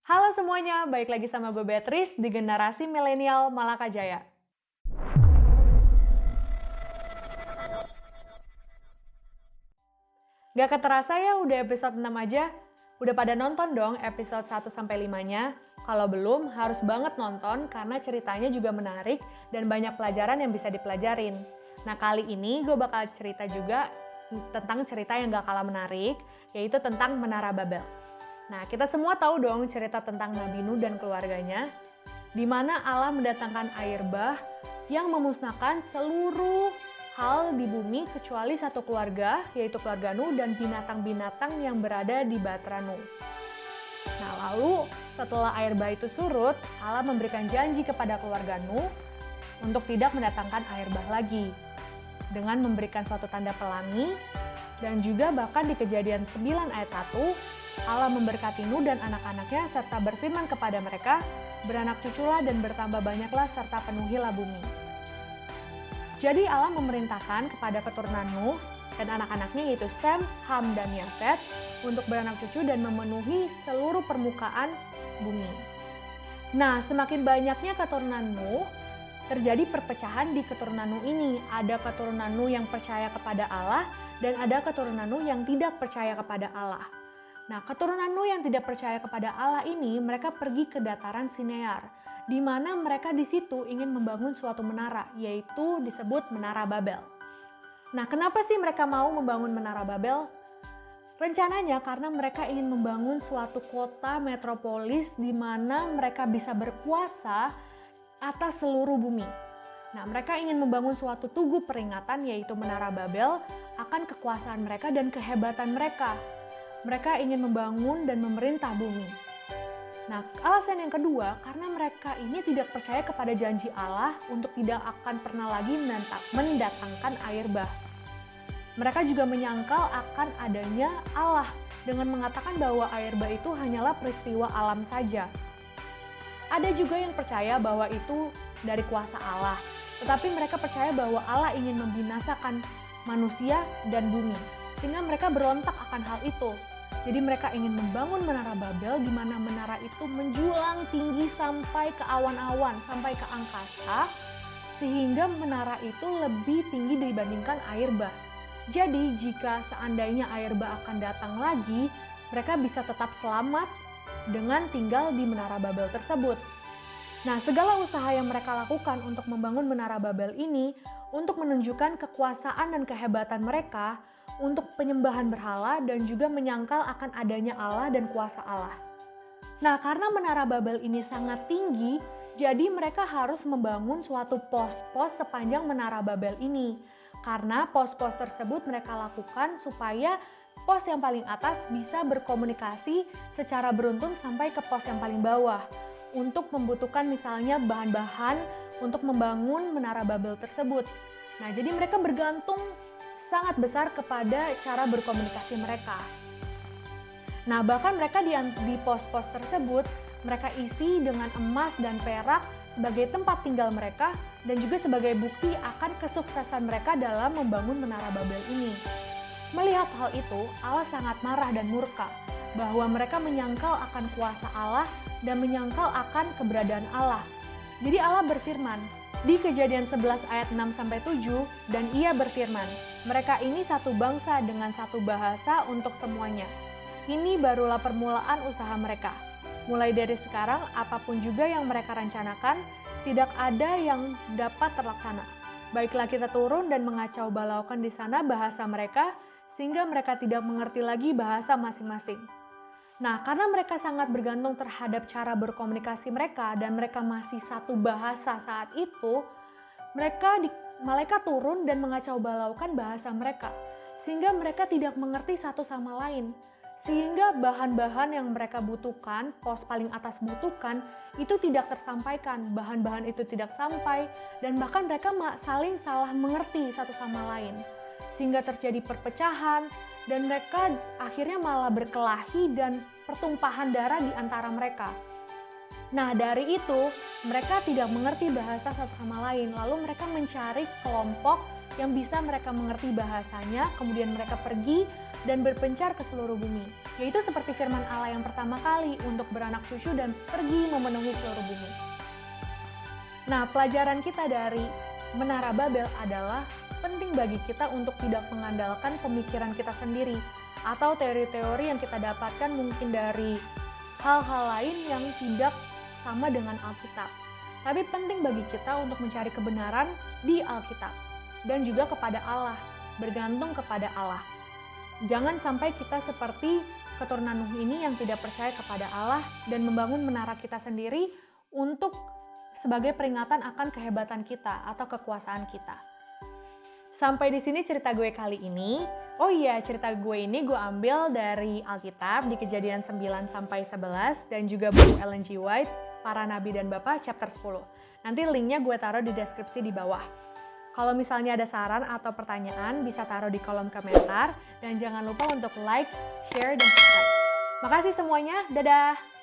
Halo semuanya, balik lagi sama gue Beatrice di Generasi Milenial Malaka Jaya. Gak keterasa ya udah episode 6 aja. Udah pada nonton dong episode 1-5-nya? Kalau belum, harus banget nonton karena ceritanya juga menarik dan banyak pelajaran yang bisa dipelajarin. Nah kali ini gue bakal cerita juga tentang cerita yang gak kalah menarik, yaitu tentang Menara Babel. Nah, kita semua tahu dong cerita tentang Nabi Nuh dan keluarganya, di mana Allah mendatangkan air bah yang memusnahkan seluruh hal di bumi kecuali satu keluarga, yaitu keluarga Nuh dan binatang-binatang yang berada di Batra Nuh. Nah, lalu setelah air bah itu surut, Allah memberikan janji kepada keluarga Nuh untuk tidak mendatangkan air bah lagi, dengan memberikan suatu tanda pelangi, dan juga bahkan di Kejadian 9 ayat 1, Allah memberkati Nuh dan anak-anaknya serta berfirman kepada mereka, beranak cuculah dan bertambah banyaklah serta penuhilah bumi. Jadi Allah memerintahkan kepada keturunan Nuh dan anak-anaknya yaitu Sem, Ham, dan Yafet untuk beranak cucu dan memenuhi seluruh permukaan bumi. Nah, semakin banyaknya keturunan Nuh, terjadi perpecahan di keturunan Nuh ini. Ada keturunan Nuh yang percaya kepada Allah dan ada keturunan Nuh yang tidak percaya kepada Allah. Nah, keturunan Nuh yang tidak percaya kepada Allah ini, mereka pergi ke dataran Sinear, di mana mereka di situ ingin membangun suatu menara, yaitu disebut Menara Babel. Nah, kenapa sih mereka mau membangun Menara Babel? Rencananya karena mereka ingin membangun suatu kota metropolis di mana mereka bisa berkuasa atas seluruh bumi. Nah, mereka ingin membangun suatu tugu peringatan, yaitu Menara Babel, akan kekuasaan mereka dan kehebatan mereka. Mereka ingin membangun dan memerintah bumi. Nah, alasan yang kedua, karena mereka ini tidak percaya kepada janji Allah untuk tidak akan pernah lagi mendatangkan air bah. Mereka juga menyangkal akan adanya Allah dengan mengatakan bahwa air bah itu hanyalah peristiwa alam saja. Ada juga yang percaya bahwa itu dari kuasa Allah, tetapi mereka percaya bahwa Allah ingin membinasakan manusia dan bumi, sehingga mereka berontak akan hal itu. Jadi mereka ingin membangun Menara Babel di mana menara itu menjulang tinggi sampai ke awan-awan, sampai ke angkasa, sehingga menara itu lebih tinggi dibandingkan air bah. Jadi jika seandainya air bah akan datang lagi, mereka bisa tetap selamat dengan tinggal di Menara Babel tersebut. Nah, segala usaha yang mereka lakukan untuk membangun Menara Babel ini untuk menunjukkan kekuasaan dan kehebatan mereka, untuk penyembahan berhala dan juga menyangkal akan adanya Allah dan kuasa Allah. Nah, karena Menara Babel ini sangat tinggi, jadi mereka harus membangun suatu pos-pos sepanjang Menara Babel ini. Karena pos-pos tersebut mereka lakukan supaya pos yang paling atas bisa berkomunikasi secara beruntun sampai ke pos yang paling bawah untuk membutuhkan misalnya bahan-bahan untuk membangun Menara Babel tersebut. Nah, jadi mereka bergantung sangat besar kepada cara berkomunikasi mereka. Nah, bahkan mereka di pos-pos tersebut, mereka isi dengan emas dan perak sebagai tempat tinggal mereka dan juga sebagai bukti akan kesuksesan mereka dalam membangun Menara Babel ini. Melihat hal itu, Allah sangat marah dan murka bahwa mereka menyangkal akan kuasa Allah dan menyangkal akan keberadaan Allah. Jadi Allah berfirman di Kejadian 11 ayat 6-7, dan ia berfirman, mereka ini satu bangsa dengan satu bahasa untuk semuanya. Ini barulah permulaan usaha mereka. Mulai dari sekarang, apapun juga yang mereka rencanakan, tidak ada yang dapat terlaksana. Baiklah kita turun dan mengacau balaukan di sana bahasa mereka, sehingga mereka tidak mengerti lagi bahasa masing-masing. Nah, karena mereka sangat bergantung terhadap cara berkomunikasi mereka dan mereka masih satu bahasa saat itu, malaikat turun dan mengacau balaukan bahasa mereka, sehingga mereka tidak mengerti satu sama lain. Sehingga bahan-bahan yang mereka butuhkan, pos paling atas butuhkan, itu tidak tersampaikan, bahan-bahan itu tidak sampai, dan bahkan mereka saling salah mengerti satu sama lain. Sehingga terjadi perpecahan, dan mereka akhirnya malah berkelahi dan pertumpahan darah di antara mereka. Nah, dari itu mereka tidak mengerti bahasa satu sama lain, lalu mereka mencari kelompok yang bisa mereka mengerti bahasanya, kemudian mereka pergi dan berpencar ke seluruh bumi. Yaitu seperti firman Allah yang pertama kali untuk beranak cucu dan pergi memenuhi seluruh bumi. Nah, pelajaran kita dari Menara Babel adalah penting bagi kita untuk tidak mengandalkan pemikiran kita sendiri atau teori-teori yang kita dapatkan mungkin dari hal-hal lain yang tidak sama dengan Alkitab. Tapi penting bagi kita untuk mencari kebenaran di Alkitab dan juga kepada Allah, bergantung kepada Allah. Jangan sampai kita seperti keturunan Nuh ini yang tidak percaya kepada Allah dan membangun menara kita sendiri untuk sebagai peringatan akan kehebatan kita atau kekuasaan kita. Sampai di sini cerita gue kali ini. Oh iya, cerita gue ini gue ambil dari Alkitab di Kejadian 9-11 dan juga buku Ellen G. White, Para Nabi dan Bapa, chapter 10. Nanti linknya gue taruh di deskripsi di bawah. Kalau misalnya ada saran atau pertanyaan, bisa taruh di kolom komentar. Dan jangan lupa untuk like, share, dan subscribe. Makasih semuanya, dadah!